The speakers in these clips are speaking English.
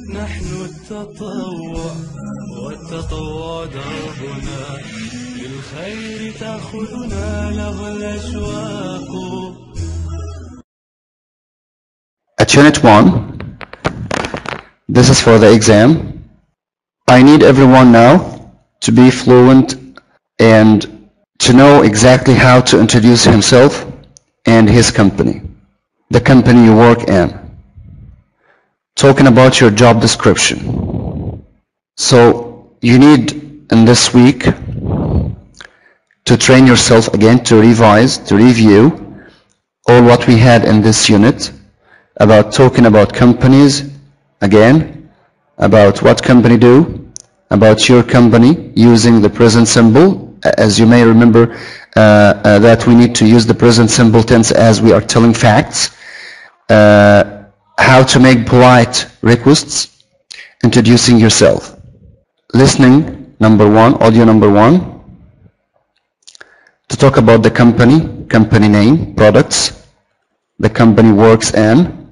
نحن التطوع والتطوع دربنا للخير تأخذنا له الأشواق. At Unit 1, this is for the exam. I need everyone now to be fluent and to know exactly how to introduce himself and his company, the company you work in. Talking about your job description. So you need in this week to train yourself again, to revise, to review all what we had in this unit about talking about companies again, about what company do, about your company using the present symbol. As you may remember that we need to use the present simple tense as we are telling facts. How to make polite requests, introducing yourself. Listening, number 1, audio number 1, to talk about the company name, products, the company works in,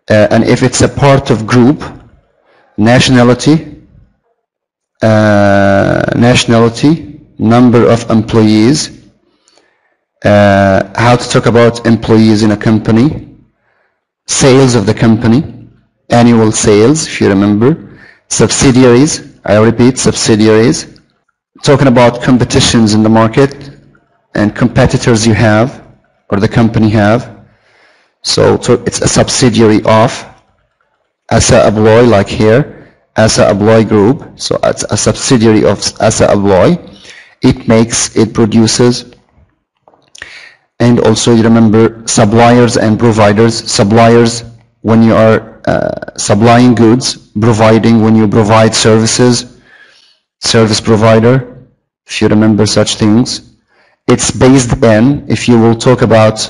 and if it's a part of group, nationality, number of employees, how to talk about employees in a company, sales of the company, annual sales, if you remember, subsidiaries, I repeat, subsidiaries, talking about competitions in the market and competitors you have or the company have. So it's a subsidiary of Asa Abloy, like here, Asa Abloy Group. So it's a subsidiary of Asa Abloy. It produces. And also you remember suppliers and providers. Suppliers when you are supplying goods, providing when you provide services, service provider, if you remember such things. It's based in, if you will talk about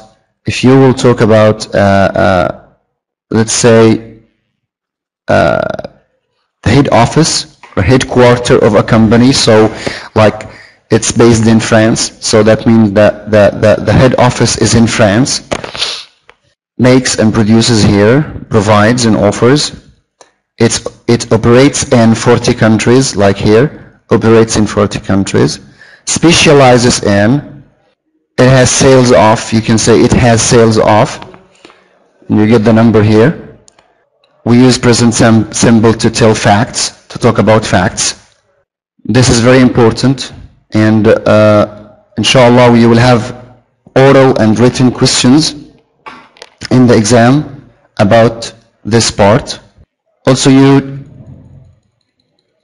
let's say the head office or headquarter of a company, so like it's based in France, so that means that the head office is in France, makes and produces here, provides and offers. It operates in 40 countries, like here, operates in 40 countries, specializes in, it has sales of, you can say it has sales of, and you get the number here. We use present symbol to tell facts, to talk about facts. This is very important. And inshallah you will have oral and written questions in the exam about this part. Also you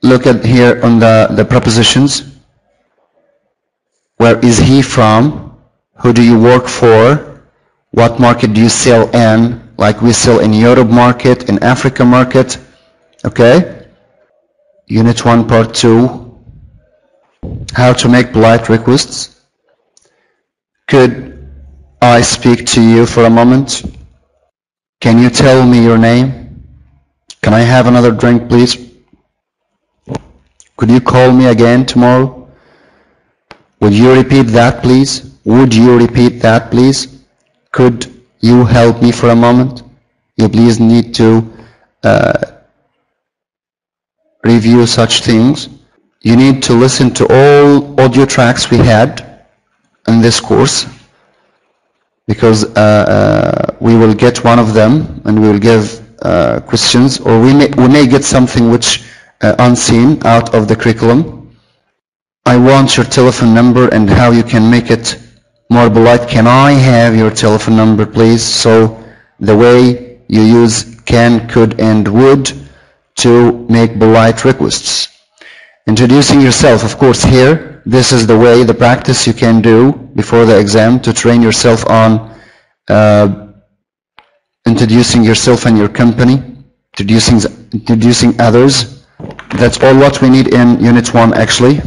look at here on the prepositions. Where is he from? Who do you work for? What market do you sell in? Like we sell in Europe market, in Africa market. Okay? Unit 1, part 2. How to make polite requests. Could I speak to you for a moment? Can you tell me your name? Can I have another drink, please? Could you call me again tomorrow? Would you repeat that, please? Would you repeat that, please? Could you help me for a moment? You please need to review such things. You need to listen to all audio tracks we had in this course, because we will get one of them and we will give questions, or we may get something which unseen out of the curriculum. I want your telephone number and how you can make it more polite. Can I have your telephone number, please? So the way you use can, could, and would to make polite requests. Introducing yourself, of course, here, this is the way, the practice you can do before the exam to train yourself on introducing yourself and your company, introducing others. That's all what we need in Unit 1, actually.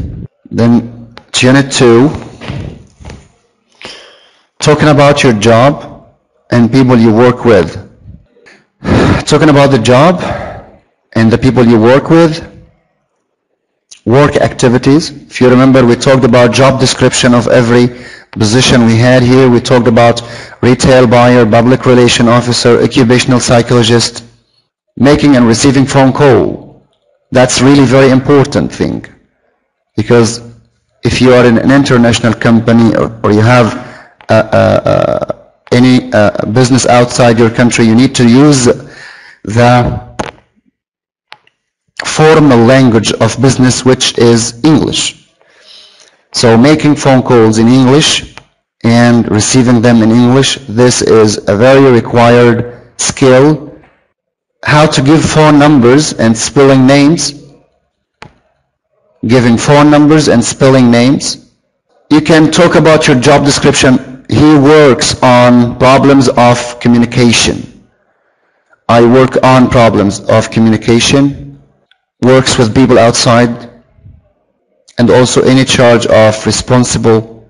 Then to Unit 2, talking about your job and people you work with. Talking about the job and the people you work with. Work activities. If you remember, we talked about job description of every position we had here. We talked about retail buyer, public relation officer, occupational psychologist, Making and receiving phone call. That's really very important thing, because if you are in an international company or you have any business outside your country, you need to use the formal language of business, which is English. So making phone calls in English and receiving them in English, this is a very required skill. How to give phone numbers and spelling names. Giving phone numbers and spelling names. You can talk about your job description. He works on problems of communication. I work on problems of communication. Works with people outside. And also any charge of responsible.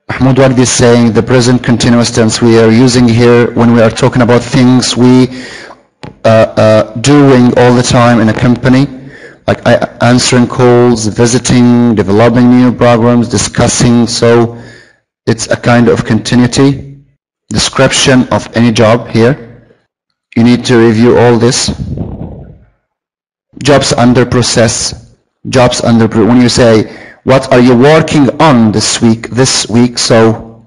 Mahmoud Wagdi is saying the present continuous tense we are using here when we are talking about things we doing all the time in a company, like answering calls, visiting, developing new programs, discussing. So it's a kind of continuity. Description of any job here. You need to review all this. Jobs under process. Jobs under, when you say, what are you working on this week? So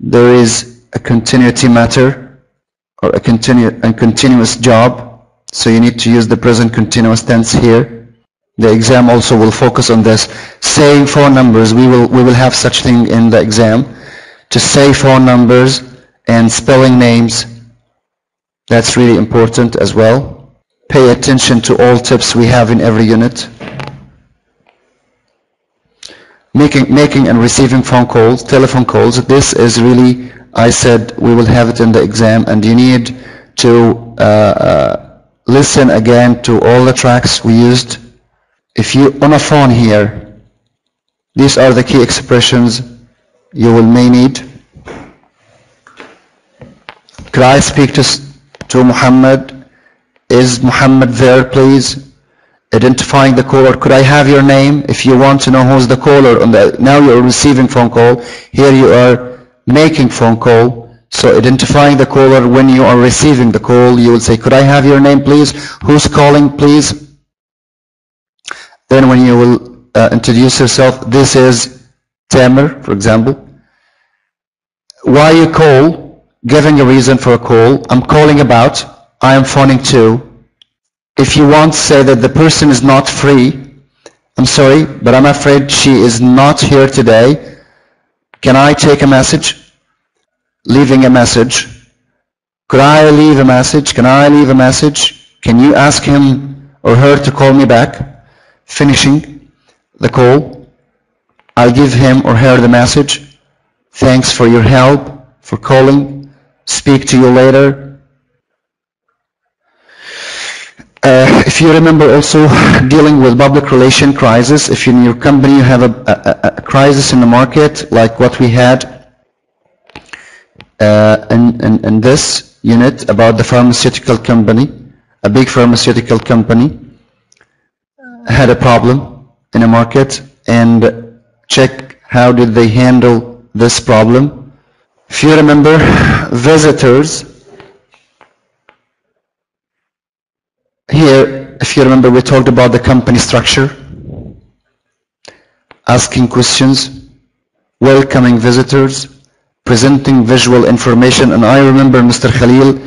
there is a continuity matter, or a continuous job. So you need to use the present continuous tense here. The exam also will focus on this. Saying phone numbers, we will have such thing in the exam. To say phone numbers and spelling names, that's really important as well. Pay attention to all tips we have in every unit. Making and receiving phone calls, telephone calls, this is really, I said we will have it in the exam, and you need to listen again to all the tracks we used. If you on a phone here, these are the key expressions you may need. Could I speak to Muhammad? Is Muhammad there, please? Identifying the caller. Could I have your name? If you want to know who's the caller on the, now you're receiving phone call. Here you are making phone call. So identifying the caller when you are receiving the call, you will say, could I have your name, please? Who's calling, please? Then when you will introduce yourself, this is Tamer, for example. Why you call? Giving a reason for a call. I'm calling about. I am phoning to. If you want to say that the person is not free, I'm sorry, but I'm afraid she is not here today. Can I take a message? Leaving a message. Could I leave a message? Can I leave a message? Can you ask him or her to call me back? Finishing the call. I'll give him or her the message. Thanks for your help, for calling. Speak to you later. If you remember also dealing with public relation crisis, if in your company you have a crisis in the market like what we had in this unit about the pharmaceutical company, a big pharmaceutical company had a problem in the market, and check how did they handle this problem. If you remember, visitors. Here, if you remember, we talked about the company structure, asking questions, welcoming visitors, presenting visual information. And I remember, Mr. Khalil,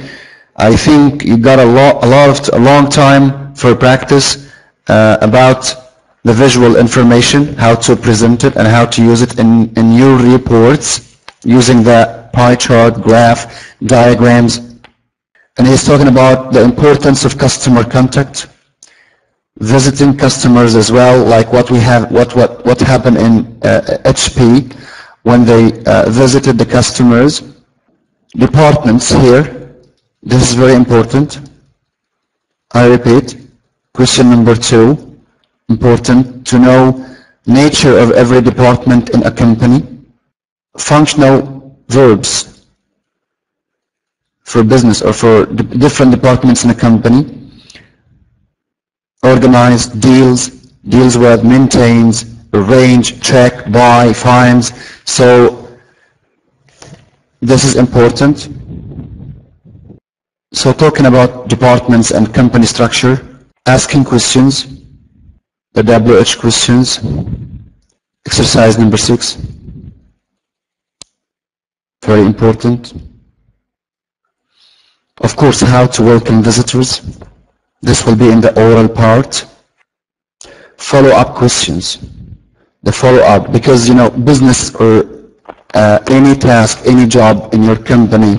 I think you got a long time for practice about the visual information, how to present it and how to use it in your reports using the pie chart, graph, diagrams. And he's talking about the importance of customer contact, visiting customers as well, like what we have, what happened in HP when they visited the customers. Departments here, this is very important. I repeat, question number 2, important to know nature of every department in a company. Functional verbs for business or for different departments in a company. Organize, deals with, maintains, arrange, check, buy, finds. So this is important. So talking about departments and company structure, asking questions, the WH questions, exercise number 6, very important. Of course, how to welcome visitors. This will be in the oral part. Follow-up questions. The follow-up, because business or any task, any job in your company,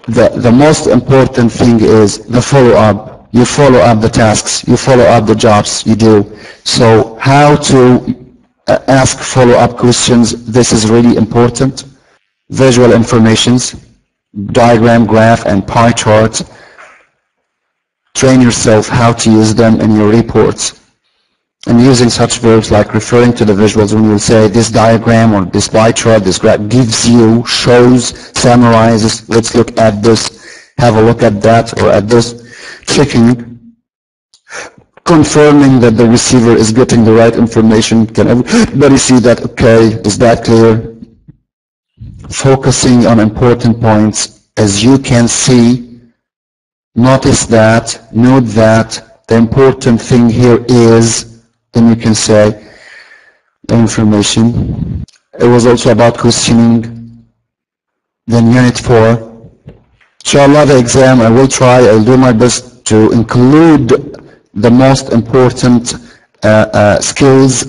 the most important thing is the follow-up. You follow up the tasks, you follow up the jobs you do. So how to ask follow-up questions, this is really important. Visual informations, diagram, graph, and pie charts. Train yourself how to use them in your reports. And using such verbs like referring to the visuals, when you say this diagram or this pie chart, this graph gives you, shows, summarizes, let's look at this, have a look at that or at this, checking, confirming that the receiver is getting the right information. Can everybody see that? Okay, is that clear? Focusing on important points. As you can see, notice that, note that, the important thing here is, then you can say the information. It was also about questioning. Then unit 4. Inshallah, the exam, I will try, I'll do my best to include the most important skills.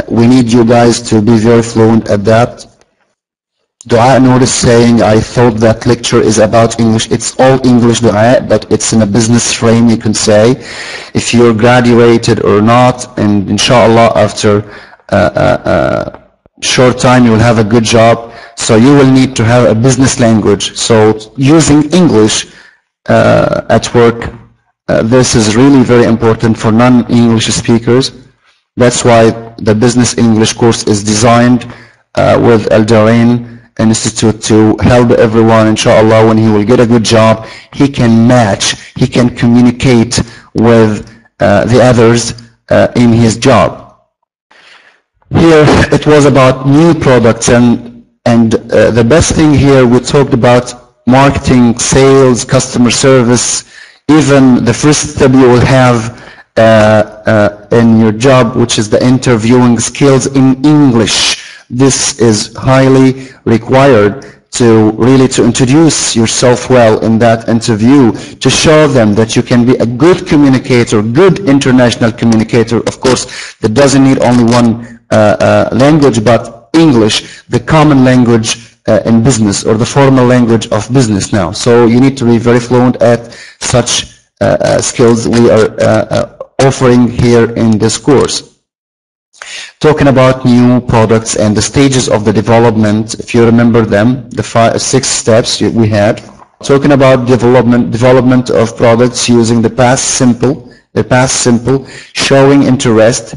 We need you guys to be very fluent at that. Dua, notice saying, I thought that lecture is about English. It's all English dua, but it's in a business frame, you can say. If you're graduated or not, and inshallah after short time you will have a good job. So you will need to have a business language. So using English at work, this is really very important for non-English speakers. That's why the business English course is designed with Aldarayn Institute to help everyone, inshallah, when he will get a good job, he can match, he can communicate with the others in his job. Here it was about new products, and the best thing here, we talked about marketing, sales, customer service. Even the first step you will have in your job, which is the interviewing skills in English. This is highly required to really to introduce yourself well in that interview, to show them that you can be a good communicator, good international communicator. Of course, that doesn't need only one language, but English, the common language in business, or the formal language of business now. So you need to be very fluent at such skills we are offering here in this course. Talking about new products and the stages of the development, if you remember them, the 6 steps we had. Talking about development of products using the past simple, showing interest,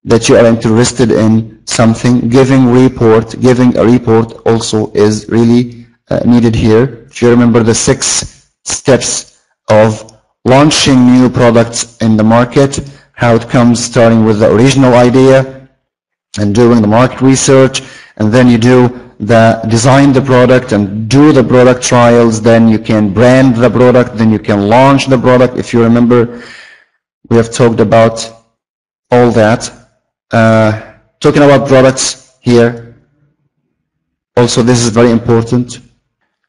that you are interested in something, giving a report also is really needed here. If you remember the 6 steps of launching new products in the market, how it comes, starting with the original idea and doing the market research, and then you design the product and do the product trials, then you can brand the product, then you can launch the product. If you remember, we have talked about all that. Talking about products here, also this is very important.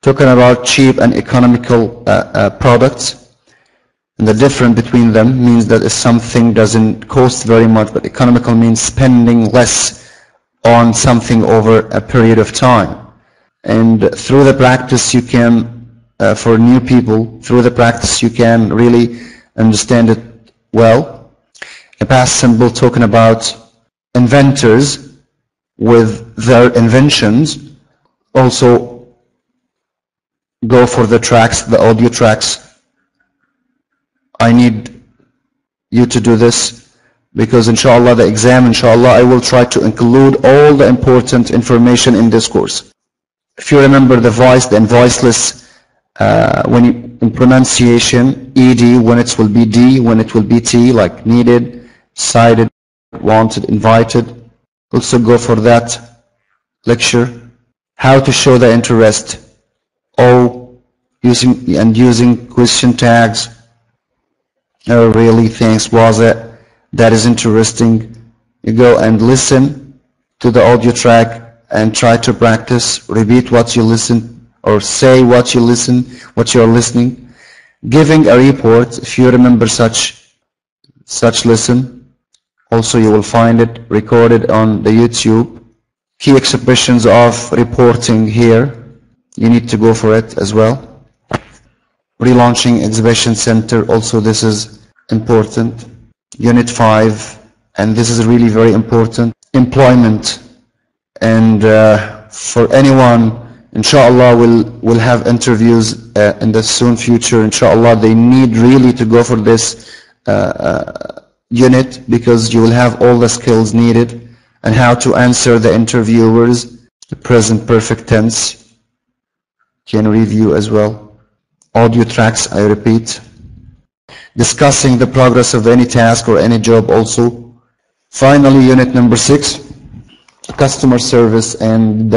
Talking about cheap and economical products. And the difference between them means that if something doesn't cost very much, but economical means spending less on something over a period of time. And through the practice you can, for new people, through the practice you can really understand it well. A past simple, talking about inventors with their inventions. Also go for the tracks, the audio tracks. I need you to do this because inshallah the exam, inshallah, I will try to include all the important information in this course. If you remember the voice, the voiceless, in pronunciation, ED, when it will be D, when it will be T, like needed, decided, wanted, invited. Also go for that lecture. How to show the interest. O, using question tags. Oh, really? Thanks. Was it? That is interesting. You go and listen to the audio track and try to practice. Repeat what you listen, or say what you listen, what you're listening. Giving a report, if you remember such listen. Also, you will find it recorded on the YouTube. Key expressions of reporting here. You need to go for it as well. Relaunching exhibition center, also this is important. Unit 5, and this is really very important. Employment, and for anyone, inshallah, will have interviews in the soon future. Inshallah, they need really to go for this unit, because you will have all the skills needed, and how to answer the interviewers. The present perfect tense can review as well. Audio tracks, I repeat. Discussing the progress of any task or any job also. Finally, unit number 6, customer service, and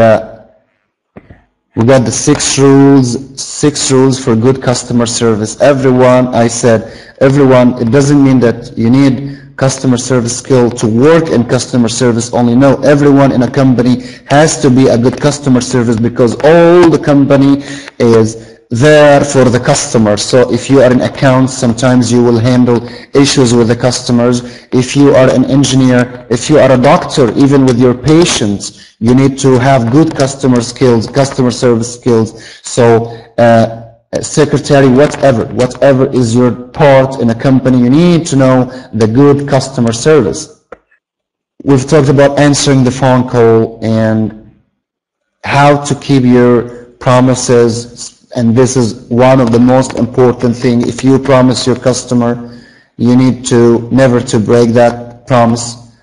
we got the 6 rules for good customer service. Everyone, I said, everyone, it doesn't mean that you need customer service skill to work in customer service only. No, everyone in a company has to be a good customer service, because all the company is there for the customer. So if you are in accounts, sometimes you will handle issues with the customers. If you are an engineer, if you are a doctor, even with your patients, you need to have good customer skills, customer service skills. So secretary, whatever is your part in a company, you need to know the good customer service. We've talked about answering the phone call and how to keep your promises. And this is one of the most important things. If you promise your customer, you need to never to break that promise.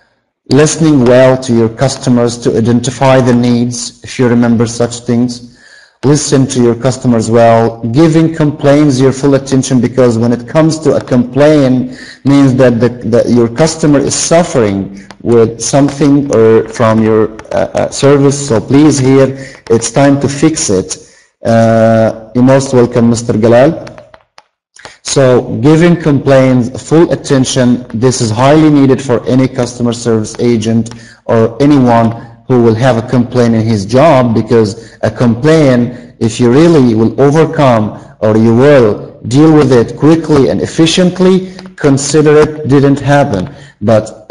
Listening well to your customers to identify the needs, if you remember such things. Listen to your customers well. Giving complaints your full attention, because when it comes to a complaint, means that your customer is suffering with something or from your service. So please, here, it's time to fix it. You're most welcome, Mr. Galal. So giving complaints full attention, this is highly needed for any customer service agent or anyone who will have a complaint in his job, because a complaint, if you really will overcome or you will deal with it quickly and efficiently, consider it didn't happen. But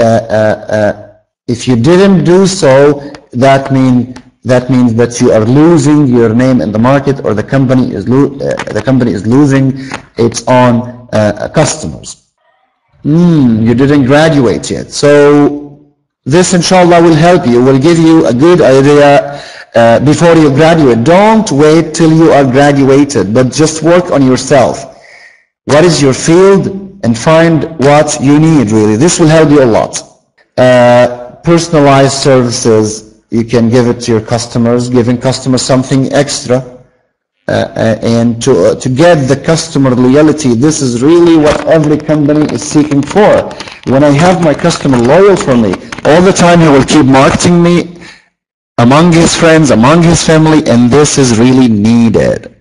if you didn't do so, that means that you are losing your name in the market, or the company is losing its own customers. You didn't graduate yet. So this, inshallah, will help you, will give you a good idea before you graduate. Don't wait till you are graduated, but just work on yourself. What is your field, and find what you need, really. This will help you a lot. Personalized services. You can give it to your customers, giving customers something extra, and to get the customer loyalty. This is really what every company is seeking for. When I have my customer loyal for me, all the time he will keep marketing me among his friends, among his family, and this is really needed.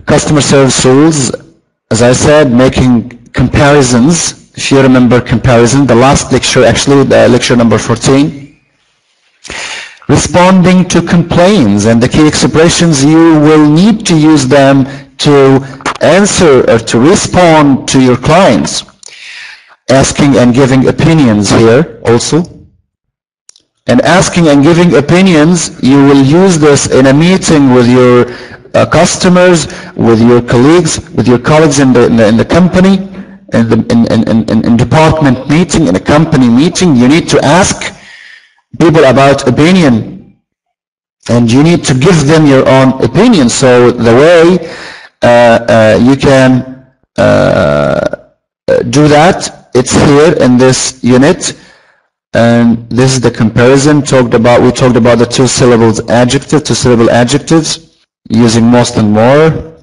Customer service rules, as I said, making comparisons. If you remember comparison, the last lecture, actually, the lecture number 14. Responding to complaints, and the key expressions, you will need to use them to answer or to respond to your clients. Asking and giving opinions here also. And asking and giving opinions, you will use this in a meeting with your customers, with your colleagues in the company, in department meeting, in a company meeting. You need to ask people about opinion, and you need to give them your own opinion. So the way you can do that, it's here in this unit, and this is the comparison. We talked about the two-syllable adjectives, using most and more,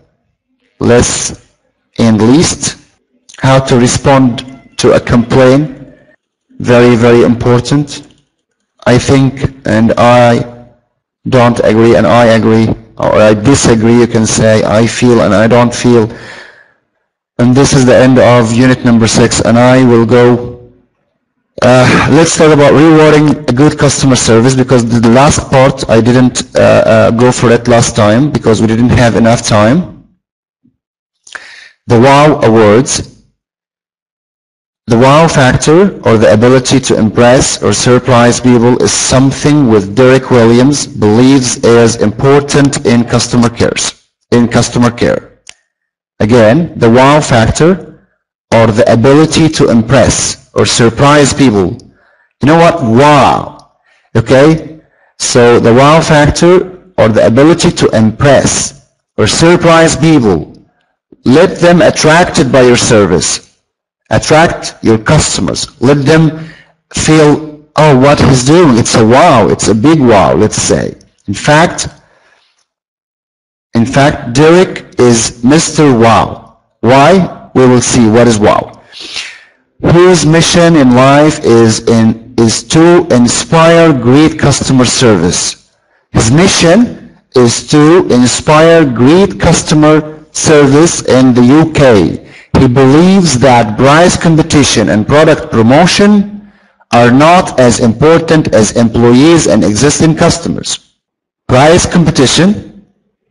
less and least. How to respond to a complaint, very, very important. I think, and I don't agree, and I agree, or I disagree, you can say I feel and I don't feel. And this is the end of unit number 6, and I will go. Let's talk about rewarding a good customer service, because the last part I didn't go for it last time because we didn't have enough time. The wow awards. The wow factor, or the ability to impress or surprise people, is something with Derek Williams believes is important in customer care. Again, the wow factor, or the ability to impress or surprise people. You know what? Wow. Okay? So the wow factor, or the ability to impress or surprise people, let them attracted by your service. Attract your customers. Let them feel, oh, what he's doing, it's a wow, it's a big wow, let's say. In fact, Derek is Mr. Wow. Why? We will see what is wow. Whose mission in life is to inspire great customer service. His mission is to inspire great customer service in the UK. He believes that price competition and product promotion are not as important as employees and existing customers. Price competition,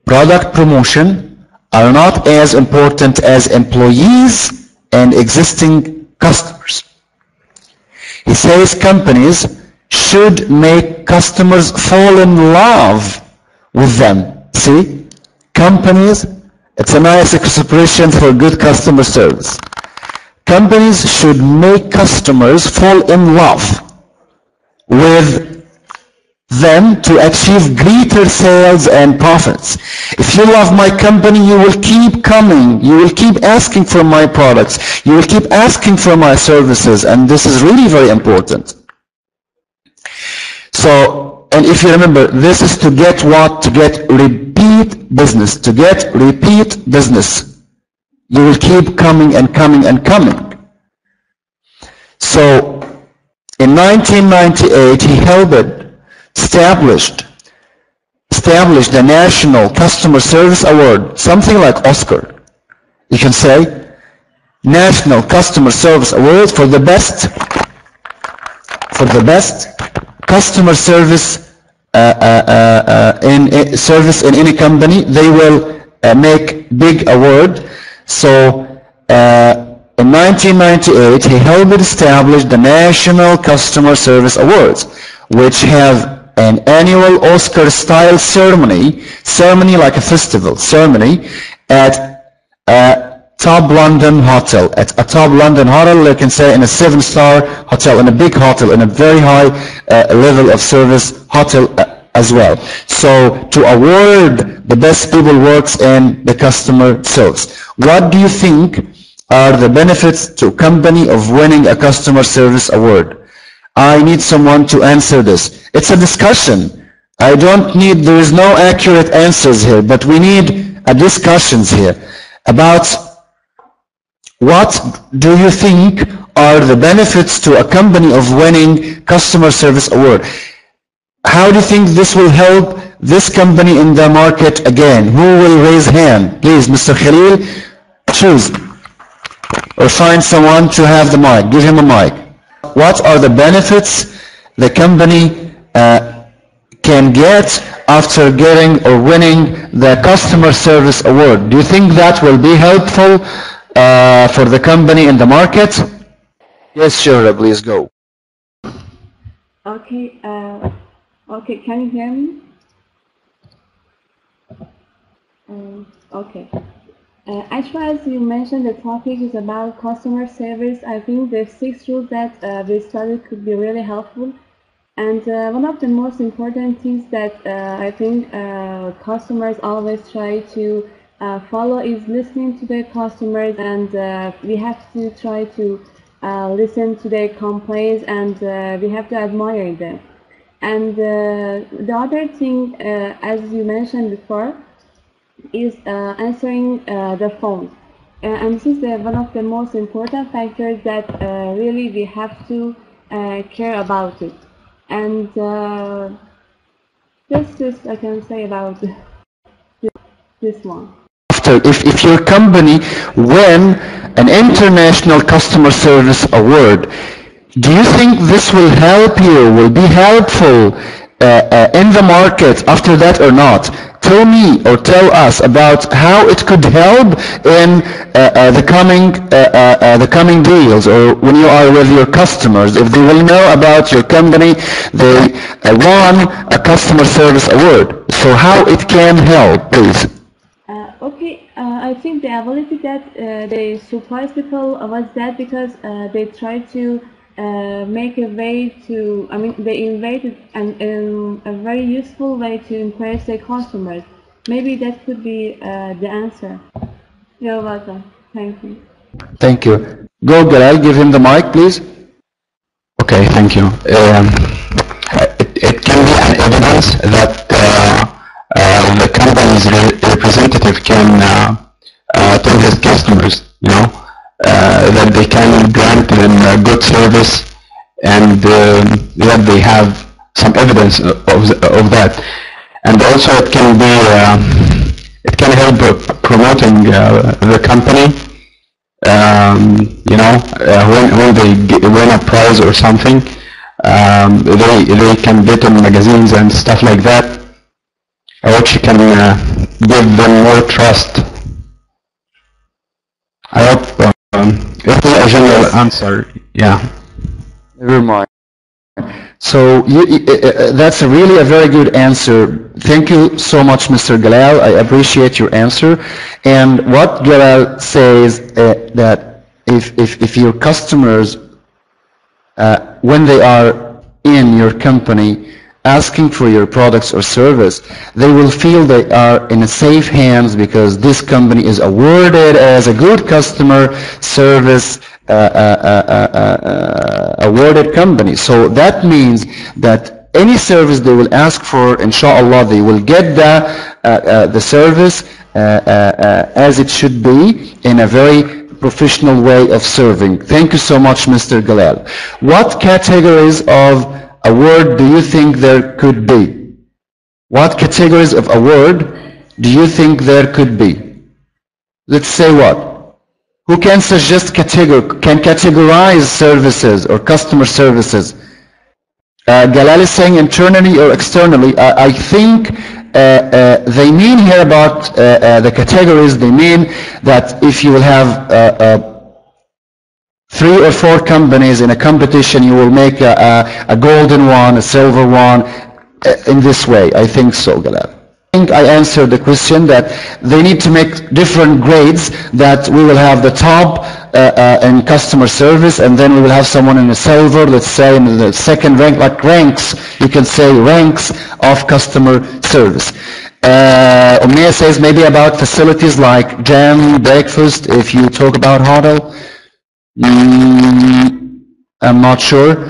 product promotion are not as important as employees and existing customers. He says companies should make customers fall in love with them. See? Companies, it's a nice expression for good customer service. Companies should make customers fall in love with them to achieve greater sales and profits. If you love my company, you will keep coming. You will keep asking for my products. You will keep asking for my services, and this is really very important. So, and if you remember, this is to get what? To get repeat business. To get repeat business. You will keep coming and coming and coming. So, in 1998, he established the National Customer Service Award, something like Oscar. You can say National Customer Service Award for the best customer service in any company. They will make big award. So in 1998, he helped establish the National Customer Service Awards, which have an annual Oscar-style ceremony like a festival ceremony, at a top London hotel. At a top London hotel, you can say in a 7-star hotel, in a big hotel, in a very high level of service hotel as well. So to award the best people works in the customer service. What do you think are the benefits to a company of winning a customer service award? I need someone to answer this. It's a discussion. There is no accurate answers here, but we need a discussions here about what do you think are the benefits to a company of winning customer service award. How do you think this will help this company in the market again? Who will raise hand? Please, Mr. Khalil, choose. Or find someone to have the mic. Give him a mic. What are the benefits the company can get after getting or winning the customer service award? Do you think that will be helpful for the company in the market? Yes, sure, please go. Okay, okay, can you hear me? Okay. Actually, as you mentioned, the topic is about customer service. I think the 6 rules that we studied could be really helpful. And one of the most important things that I think customers always try to follow is listening to their customers, and we have to try to listen to their complaints, and we have to admire them. And the other thing, as you mentioned before, is answering the phone, and this is one of the most important factors that really we have to care about it. And that's just I can say about it. this one. After, if your company win an international customer service award, do you think this will help you, will be helpful in the market after that or not? Tell me or tell us about how it could help in the coming deals, or when you are with your customers, if they will know about your company, they won a customer service award. So how it can help, please? Okay, I think the ability that they surprise people was that because they try to make a way to, I mean, they invented a very useful way to impress their customers. Maybe that could be the answer. You're welcome. Thank you. Thank you. Go, Galal, give him the mic, please. Okay, thank you. It can be an evidence that the company's representative can tell his customers, you know, that they can grant them a good service, and that they have some evidence of that. And also it can be, it can help promoting the company. You know, when they win a prize or something, they can get in magazines and stuff like that, which can give them more trust. I hope it is a general answer. Yeah. Never mind. So that's really a very good answer. Thank you so much, Mr. Galal. I appreciate your answer. And what Galal says that if your customers, when they are in your company asking for your products or service, they will feel they are in safe hands because this company is awarded as a good customer service awarded company. So that means that any service they will ask for, inshallah, they will get the service as it should be, in a very professional way of serving. Thank you so much, Mr. Galal. What categories of award do you think there could be? What categories of award do you think there could be? Let's say what? Who can suggest can categorize services or customer services? Galal is saying internally or externally. I think they mean here about the categories, they mean that if you will have 3 or 4 companies in a competition, you will make a golden one, a silver one, in this way. I think so, Galal. I think I answered the question that they need to make different grades, that we will have the top in customer service, and then we will have someone in the silver, let's say in the second rank, like ranks, you can say ranks of customer service. Umayya says maybe about facilities like jam, breakfast, if you talk about hotel. I'm not sure.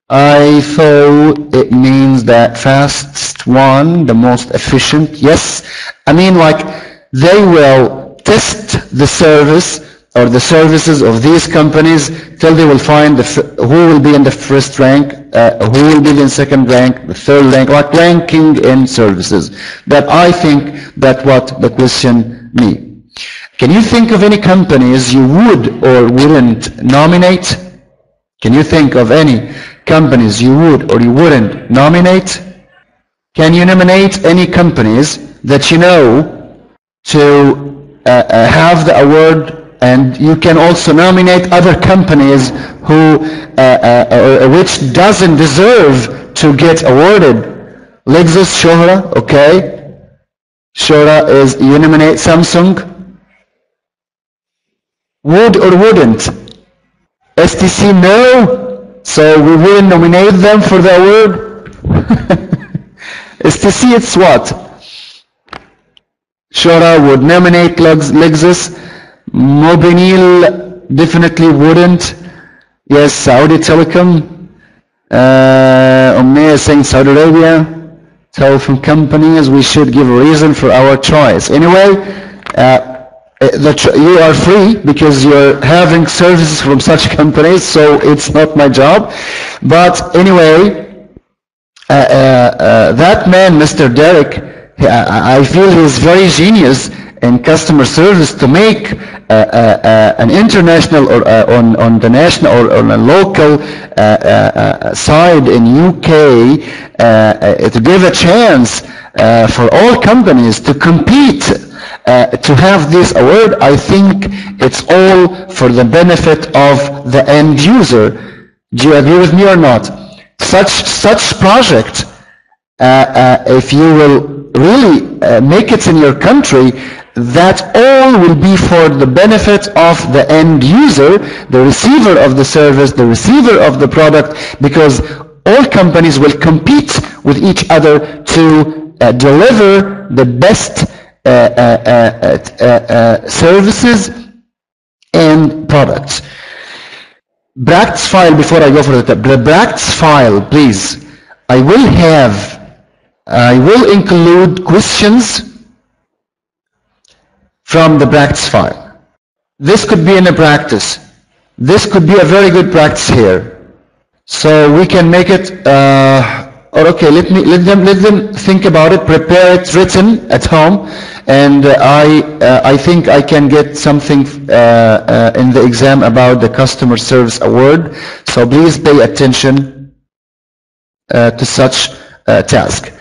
I thought it means that fastest one, the most efficient. Yes, I mean, like, they will test the service or the services of these companies till they will find who will be in the first rank, who will be in second rank, the third rank, like ranking in services. But I think that's what the question means. Can you think of any companies you would or wouldn't nominate? Can you think of any companies you would or you wouldn't nominate? Can you nominate any companies that you know to have the award, and you can also nominate other companies who which doesn't deserve to get awarded? Lexus, Shohra, okay. Shohra is, you nominate Samsung. Would or wouldn't? STC, no. So we wouldn't nominate them for the award. STC, it's what? Shora would nominate Lexus. Mobinil definitely wouldn't. Yes, Saudi Telecom. Umayya saying Saudi Arabia. Telephone companies, we should give a reason for our choice. Anyway, you are free because you're having services from such companies, so it's not my job. But anyway, that man, Mr. Derek, I feel he's very genius in customer service to make an international or on the national or on a local side in UK to give a chance for all companies to compete to have this award. I think it's all for the benefit of the end user. Do you agree with me or not? Such project, if you will really make it in your country, that all will be for the benefit of the end user, the receiver of the service, the receiver of the product, because all companies will compete with each other to deliver the best services and products. Bracts file, before I go for the Bracts file, please. I will include questions from the Bracts file. This could be in a practice. This could be a very good practice here. So we can make it, or okay, let them think about it, prepare it written at home, and I think I can get something in the exam about the customer service award. So please pay attention to such task.